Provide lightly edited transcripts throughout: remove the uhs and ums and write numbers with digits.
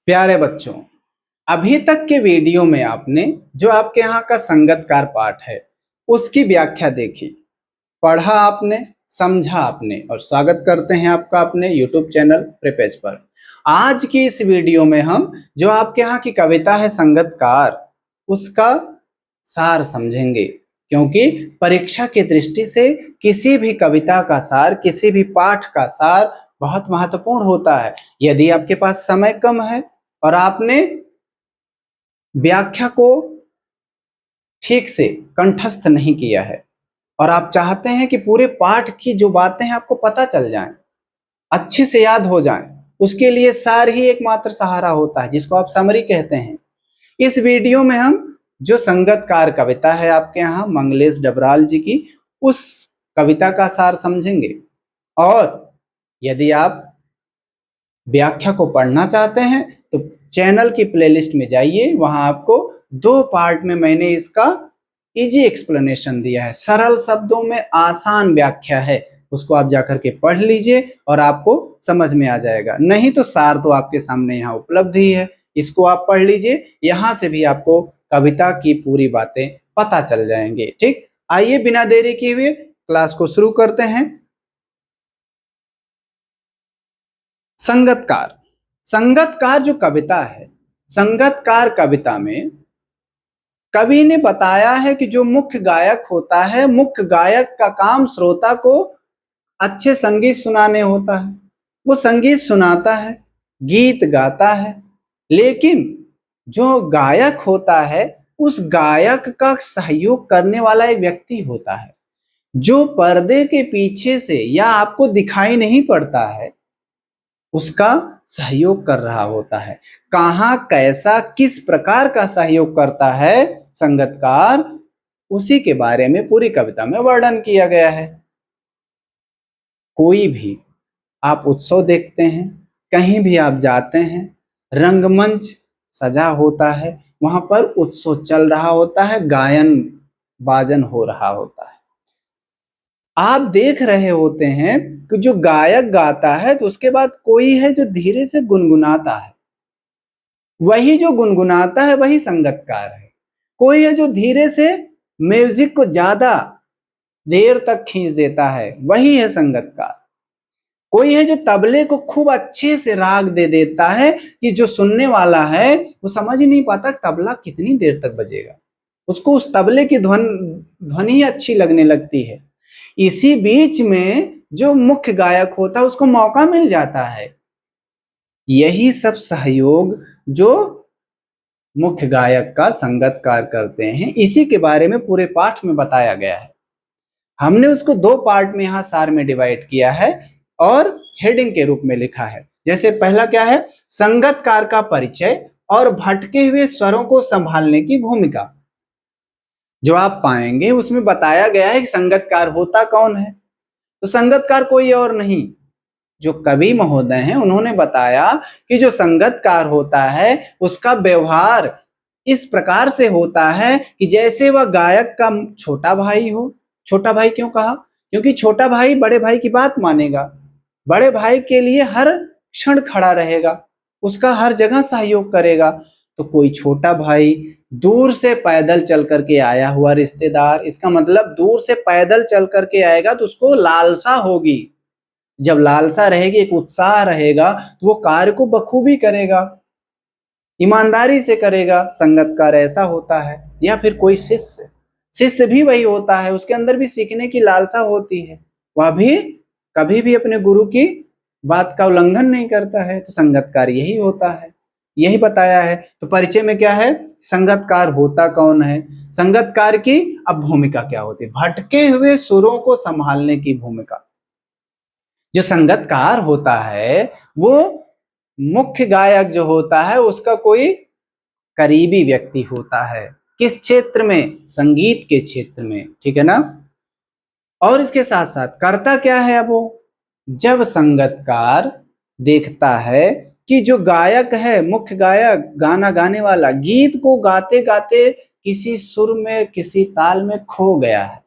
प्यारे बच्चों, अभी तक के वीडियो में आपने जो आपके यहाँ का संगतकार पाठ है उसकी व्याख्या देखी, पढ़ा आपने, समझा आपने और स्वागत करते हैं आपका अपने YouTube चैनल प्रिपेज पर। आज की इस वीडियो में हम जो आपके यहाँ की कविता है संगतकार उसका सार समझेंगे, क्योंकि परीक्षा की दृष्टि से किसी भी कविता का सार, किसी भी पाठ का सार बहुत महत्वपूर्ण होता है। यदि आपके पास समय कम है और आपने व्याख्या को ठीक से कंठस्थ नहीं किया है और आप चाहते हैं कि पूरे पाठ की जो बातें हैं आपको पता चल जाएं, अच्छे से याद हो जाएं, उसके लिए सार ही एकमात्र सहारा होता है, जिसको आप समरी कहते हैं। इस वीडियो में हम जो संगतकार कविता है आपके यहाँ मंगलेश डबराल जी की, उस कविता का सार समझेंगे। और यदि आप व्याख्या को पढ़ना चाहते हैं तो चैनल की प्लेलिस्ट में जाइए, वहां आपको 2 पार्ट में मैंने इसका इजी एक्सप्लेनेशन दिया है, सरल शब्दों में आसान व्याख्या है, उसको आप जाकर के पढ़ लीजिए और आपको समझ में आ जाएगा। नहीं तो सार तो आपके सामने यहाँ उपलब्ध ही है, इसको आप पढ़ लीजिए, यहाँ से भी आपको कविता की पूरी बातें पता चल जाएंगे। ठीक, आइए बिना देरी किए हुए क्लास को शुरू करते हैं। संगतकार, संगतकार जो कविता है, संगतकार कविता में कवि ने बताया है कि जो मुख्य गायक होता है, मुख्य गायक का काम श्रोता को अच्छे संगीत सुनाने होता है। वो संगीत सुनाता है, गीत गाता है, लेकिन जो गायक होता है उस गायक का सहयोग करने वाला एक व्यक्ति होता है, जो पर्दे के पीछे से या आपको दिखाई नहीं पड़ता है, उसका सहयोग कर रहा होता है। कहाँ, कैसा, किस प्रकार का सहयोग करता है संगतकार, उसी के बारे में पूरी कविता में वर्णन किया गया है। कोई भी आप उत्सव देखते हैं, कहीं भी आप जाते हैं, रंगमंच सजा होता है, वहां पर उत्सव चल रहा होता है, गायन बाजन हो रहा होता है, आप देख रहे होते हैं कि जो गायक गाता है तो उसके बाद कोई है जो धीरे से गुनगुनाता है, वही जो गुनगुनाता है वही संगतकार है। कोई है जो धीरे से म्यूजिक को ज्यादा देर तक खींच देता है, वही है संगतकार। कोई है जो तबले को खूब अच्छे से राग दे देता है कि जो सुनने वाला है वो समझ ही नहीं पाता तबला कितनी देर तक बजेगा, उसको उस तबले की ध्वनि अच्छी लगने लगती है। इसी बीच में जो मुख्य गायक होता है उसको मौका मिल जाता है। यही सब सहयोग जो मुख्य गायक का संगतकार करते हैं, इसी के बारे में पूरे पाठ में बताया गया है। हमने उसको 2 पार्ट में यहाँ सार में डिवाइड किया है और हेडिंग के रूप में लिखा है। जैसे पहला क्या है, संगतकार का परिचय और भटके हुए स्वरों को संभालने की भूमिका। जो आप पाएंगे उसमें बताया गया है कि संगतकार होता कौन है। तो संगतकार कोई और नहीं, जो कवि महोदय हैं उन्होंने बताया कि जो संगतकार होता है उसका व्यवहार इस प्रकार से होता है कि जैसे वह गायक का छोटा भाई हो। छोटा भाई क्यों कहा? क्योंकि छोटा भाई बड़े भाई की बात मानेगा, बड़े भाई के लिए हर क्षण खड़ा रहेगा, उसका हर जगह सहयोग करेगा। तो कोई छोटा भाई दूर से पैदल चल करके आया हुआ रिश्तेदार, इसका मतलब दूर से पैदल चल करके आएगा तो उसको लालसा होगी। जब लालसा रहेगी, एक उत्साह रहेगा, तो वो कार्य को बखूबी करेगा, ईमानदारी से करेगा। संगतकार ऐसा होता है। या फिर कोई शिष्य, शिष्य भी वही होता है, उसके अंदर भी सीखने की लालसा होती है, वह भी कभी भी अपने गुरु की बात का उल्लंघन नहीं करता है। तो संगतकार यही होता है, यही बताया है। तो परिचय में क्या है, संगतकार होता कौन है, संगतकार की अब भूमिका क्या होती है, भटके हुए सुरों को संभालने की भूमिका। जो संगतकार होता है वो मुख्य गायक जो होता है उसका कोई करीबी व्यक्ति होता है। किस क्षेत्र में? संगीत के क्षेत्र में, ठीक है ना। और इसके साथ साथ करता क्या है अब वो, जब संगतकार देखता है कि जो गायक है, मुख्य गायक, गाना गाने वाला, गीत को गाते गाते किसी सुर में, किसी ताल में खो गया है,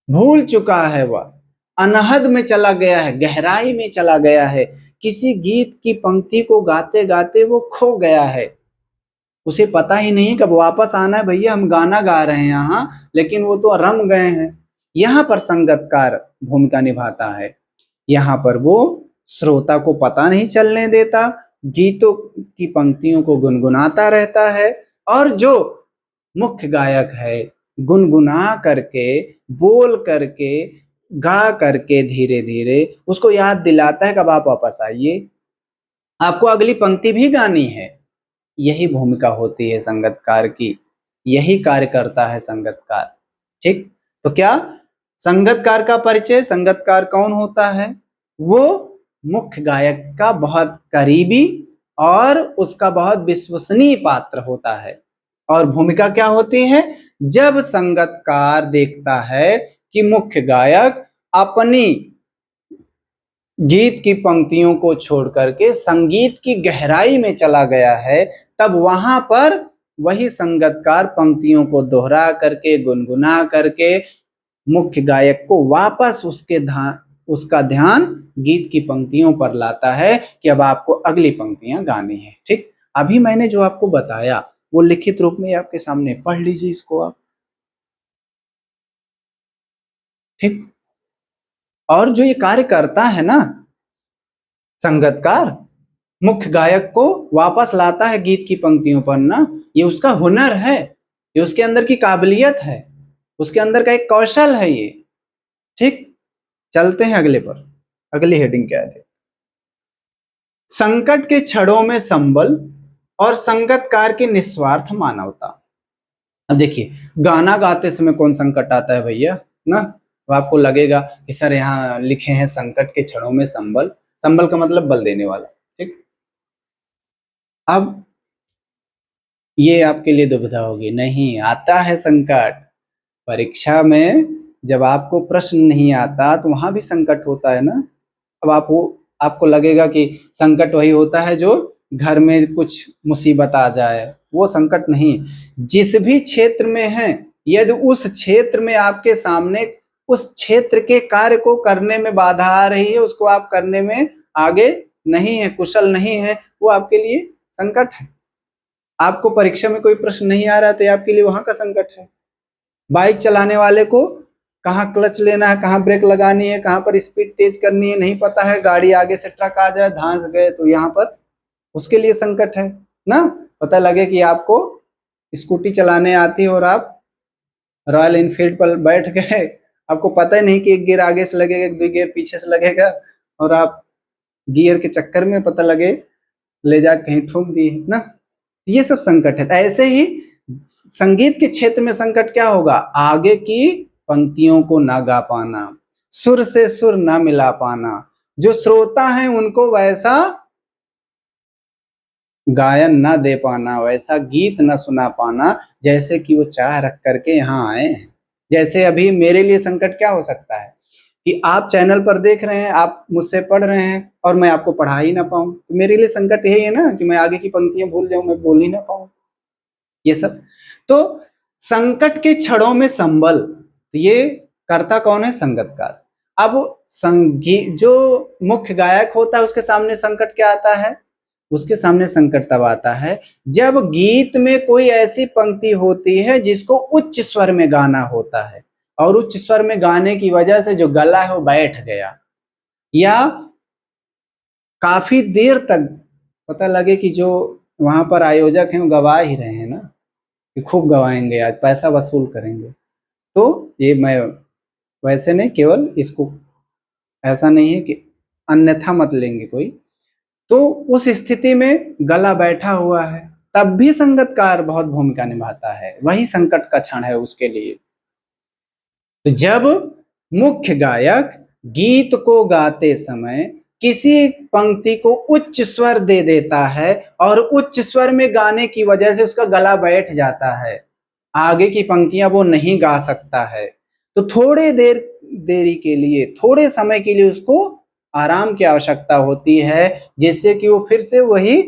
भूल चुका है, वह अनहद में चला गया है, गहराई में चला गया है, किसी गीत की पंक्ति को गाते गाते वो खो गया है, उसे पता ही नहीं कब वापस आना है। भैया हम गाना गा रहे हैं यहाँ, लेकिन वो तो रम गए हैं। यहाँ पर संगीतकार भूमिका निभाता है। यहाँ पर वो श्रोता को पता नहीं चलने देता, गीतों की पंक्तियों को गुनगुनाता रहता है, और जो मुख्य गायक है गुनगुना करके, बोल करके, गा करके धीरे धीरे उसको याद दिलाता है कब आप वापस आइए, आपको अगली पंक्ति भी गानी है। यही भूमिका होती है संगीतकार की, यही कार्य करता है संगीतकार। ठीक, तो क्या संगीतकार का परिचय, संगीतकार कौन होता है? वो मुख्य गायक का बहुत करीबी और उसका बहुत विश्वसनीय पात्र होता है। और भूमिका क्या होती है? जब संगीतकार देखता है कि मुख्य गायक अपनी गीत की पंक्तियों को छोड़ करके संगीत की गहराई में चला गया है, तब वहां पर वही संगीतकार पंक्तियों को दोहरा करके, गुनगुना करके मुख्य गायक को वापस उसका ध्यान गीत की पंक्तियों पर लाता है कि अब आपको अगली पंक्तियां गानी है। ठीक, अभी मैंने जो आपको बताया वो लिखित रूप में आपके सामने, पढ़ लीजिए इसको आप। ठीक, और जो ये कार्य करता है ना संगीतकार, मुख्य गायक को वापस लाता है गीत की पंक्तियों पर ना, ये उसका हुनर है, ये उसके अंदर की काबिलियत है, उसके अंदर का एक कौशल है ये। ठीक, चलते हैं अगले पर। अगली हेडिंग क्या है? संकट के क्षणों में संबल और संगीतकार की निस्वार्थ मानवता। अब देखिए, गाना गाते समय कौन संकट आता है भैया ना, तो आपको लगेगा कि सर यहाँ लिखे हैं संकट के क्षणों में संबल, संबल का मतलब बल देने वाला। ठीक, अब ये आपके लिए दुविधा होगी, नहीं आता है संकट परीक्षा में, जब आपको प्रश्न नहीं आता तो वहां भी संकट होता है ना। अब आपको लगेगा कि संकट वही होता है जो घर में कुछ मुसीबत आ जाए, वो संकट नहीं। जिस भी क्षेत्र में है, यदि उस क्षेत्र में आपके सामने उस क्षेत्र के कार्य को करने में बाधा आ रही है, उसको आप करने में आगे नहीं है, कुशल नहीं है, वो आपके लिए संकट है। आपको परीक्षा में कोई प्रश्न नहीं आ रहा तो आपके लिए वहां का संकट है। बाइक चलाने वाले को कहाँ क्लच लेना है, कहाँ ब्रेक लगानी है, कहाँ पर स्पीड तेज करनी है नहीं पता है, गाड़ी आगे से ट्रक आ जाए, धंस गए, तो यहाँ पर उसके लिए संकट है ना। पता लगे कि आपको स्कूटी चलाने आती है और आप रॉयल एनफील्ड पर बैठ गए, आपको पता ही नहीं कि एक गियर आगे से लगेगा, दो गियर पीछे से लगेगा, और आप गियर के चक्कर में पता लगे ले जा कहीं ठोक दिए ना, ये सब संकट है। ऐसे ही संगीत के क्षेत्र में संकट क्या होगा? आगे की पंक्तियों को ना गा पाना, सुर से सुर ना मिला पाना, जो श्रोता है उनको वैसा गायन ना दे पाना, वैसा गीत ना सुना पाना जैसे कि वो चाह रख करके यहाँ आए हैं। जैसे अभी मेरे लिए संकट क्या हो सकता है कि आप चैनल पर देख रहे हैं, आप मुझसे पढ़ रहे हैं और मैं आपको पढ़ा ही ना पाऊं, तो मेरे लिए संकट यही है ना कि मैं आगे की पंक्तियां भूल जाऊं, मैं बोल ही ना पाऊं, ये सब। तो संकट के क्षणों में संबल, तो ये करता कौन है? संगीतकार। अब संगीत जो मुख्य गायक होता है उसके सामने संकट क्या आता है? उसके सामने संकट तब आता है जब गीत में कोई ऐसी पंक्ति होती है जिसको उच्च स्वर में गाना होता है, और उच्च स्वर में गाने की वजह से जो गला है वो बैठ गया, या काफी देर तक पता लगे कि जो वहां पर आयोजक हैं वो गवा ही रहे हैं ना, कि खूब गवाएंगे, आज पैसा वसूल करेंगे, तो ये मैं वैसे नहीं, केवल इसको ऐसा नहीं है कि अन्यथा मत लेंगे कोई, तो उस स्थिति में गला बैठा हुआ है, तब भी संगीतकार बहुत भूमिका निभाता है, वही संकट का क्षण है उसके लिए। तो जब मुख्य गायक गीत को गाते समय किसी पंक्ति को उच्च स्वर दे देता है और उच्च स्वर में गाने की वजह से उसका गला बैठ जाता है, आगे की पंक्तियां वो नहीं गा सकता है, तो देरी के लिए, थोड़े समय के लिए उसको आराम की आवश्यकता होती है, जिससे कि वो फिर से वही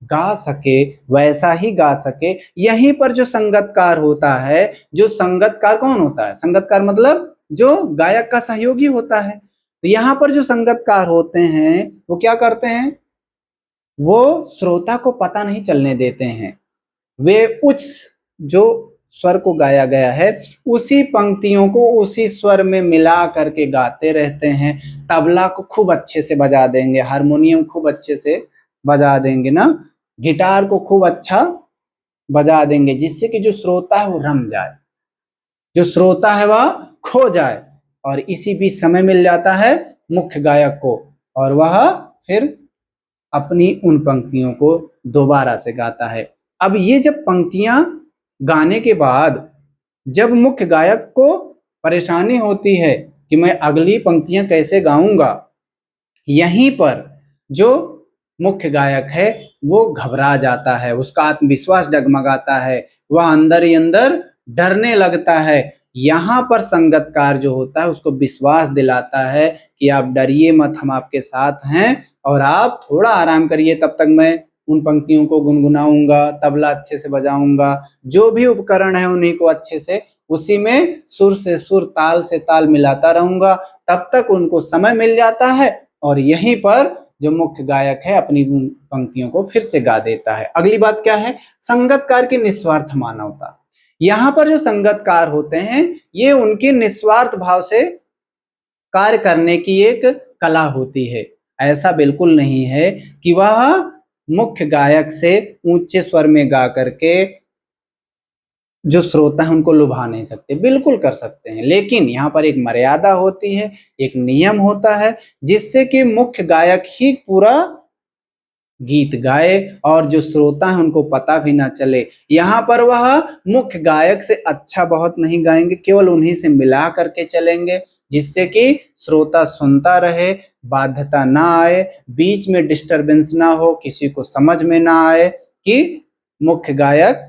गा सके, वैसा ही गा सके। यहीं पर जो संगीतकार होता है, जो संगीतकार कौन होता है? संगीतकार मतलब जो गायक का सहयोगी होता है, तो यहाँ पर जो संगतकार होते हैं वो क्या करते हैं, वो श्रोता को पता नहीं चलने देते हैं, वे उच्च जो स्वर को गाया गया है उसी पंक्तियों को उसी स्वर में मिला करके गाते रहते हैं। तबला को खूब अच्छे से बजा देंगे, हारमोनियम खूब अच्छे से बजा देंगे ना, गिटार को खूब अच्छा बजा देंगे, जिससे कि जो श्रोता है वो रम जाए, जो श्रोता है वह खो जाए, और इसी बीच समय मिल जाता है मुख्य गायक को, और वह फिर अपनी उन पंक्तियों को दोबारा से गाता है। अब ये जब पंक्तियां गाने के बाद जब मुख्य गायक को परेशानी होती है कि मैं अगली पंक्तियां कैसे गाऊंगा, यहीं पर जो मुख्य गायक है वो घबरा जाता है, उसका आत्मविश्वास डगमगाता है, वह अंदर ही अंदर डरने लगता है। यहाँ पर संगतकार जो होता है उसको विश्वास दिलाता है कि आप डरिए मत, हम आपके साथ हैं और आप थोड़ा आराम करिए, तब तक मैं उन पंक्तियों को गुनगुनाऊंगा, तबला अच्छे से बजाऊंगा, जो भी उपकरण है उन्हीं को अच्छे से उसी में सुर से सुर ताल से ताल मिलाता रहूंगा, तब तक उनको समय मिल जाता है और यहीं पर जो मुख्य गायक है अपनी पंक्तियों को फिर से गा देता है। अगली बात क्या है, संगतकार की निस्वार्थ मानवता। यहाँ पर जो संगतकार होते हैं ये उनकी निस्वार्थ भाव से कार्य करने की एक कला होती है। ऐसा बिल्कुल नहीं है कि वह मुख्य गायक से ऊंचे स्वर में गा करके जो श्रोता है उनको लुभा नहीं सकते, बिल्कुल कर सकते हैं, लेकिन यहाँ पर एक मर्यादा होती है, एक नियम होता है, जिससे कि मुख्य गायक ही पूरा गीत गाए और जो श्रोता है उनको पता भी ना चले। यहाँ पर वह मुख्य गायक से अच्छा बहुत नहीं गाएंगे, केवल उन्हीं से मिला करके चलेंगे, जिससे कि श्रोता सुनता रहे, बाध्यता ना आए, बीच में डिस्टरबेंस ना हो, किसी को समझ में ना आए कि मुख्य गायक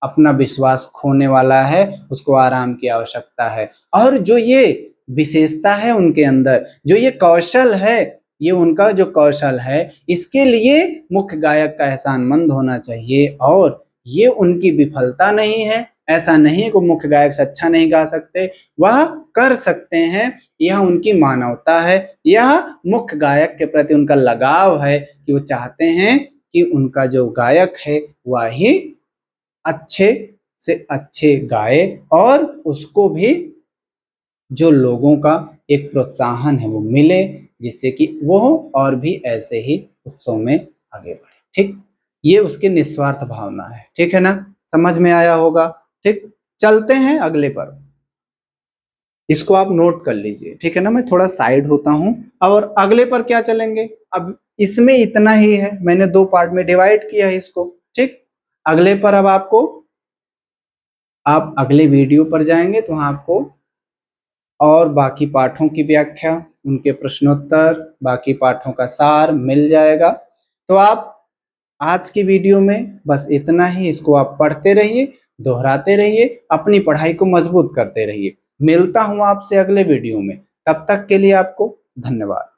अपना विश्वास खोने वाला है, उसको आराम की आवश्यकता है। और जो ये विशेषता है उनके अंदर, जो ये कौशल है, ये उनका जो कौशल है, इसके लिए मुख्य गायक का एहसानमंद होना चाहिए और ये उनकी विफलता नहीं है। ऐसा नहीं को मुख्य गायक से अच्छा नहीं गा सकते, वह कर सकते हैं, यह उनकी मानवता है, यह मुख्य गायक के प्रति उनका लगाव है कि वो चाहते हैं कि उनका जो गायक है वह ही अच्छे से अच्छे गाए और उसको भी जो लोगों का एक प्रोत्साहन है वो मिले, जिससे कि वो और भी ऐसे ही उत्सव में आगे बढ़े। ठीक, ये उसकी निस्वार्थ भावना है। ठीक है ना, समझ में आया होगा। ठीक, चलते हैं अगले पर, इसको आप नोट कर लीजिए। ठीक है ना, मैं थोड़ा साइड होता हूं और अगले पर क्या चलेंगे। अब इसमें इतना ही है, मैंने 2 पार्ट में डिवाइड किया है इसको। ठीक, अगले पर अब आपको, आप अगले वीडियो पर जाएंगे तो आपको और बाकी पाठों की व्याख्या, उनके प्रश्नोत्तर, बाकी पाठों का सार मिल जाएगा। तो आप आज की वीडियो में बस इतना ही, इसको आप पढ़ते रहिए, दोहराते रहिए, अपनी पढ़ाई को मजबूत करते रहिए। मिलता हूं आपसे अगले वीडियो में, तब तक के लिए आपको धन्यवाद।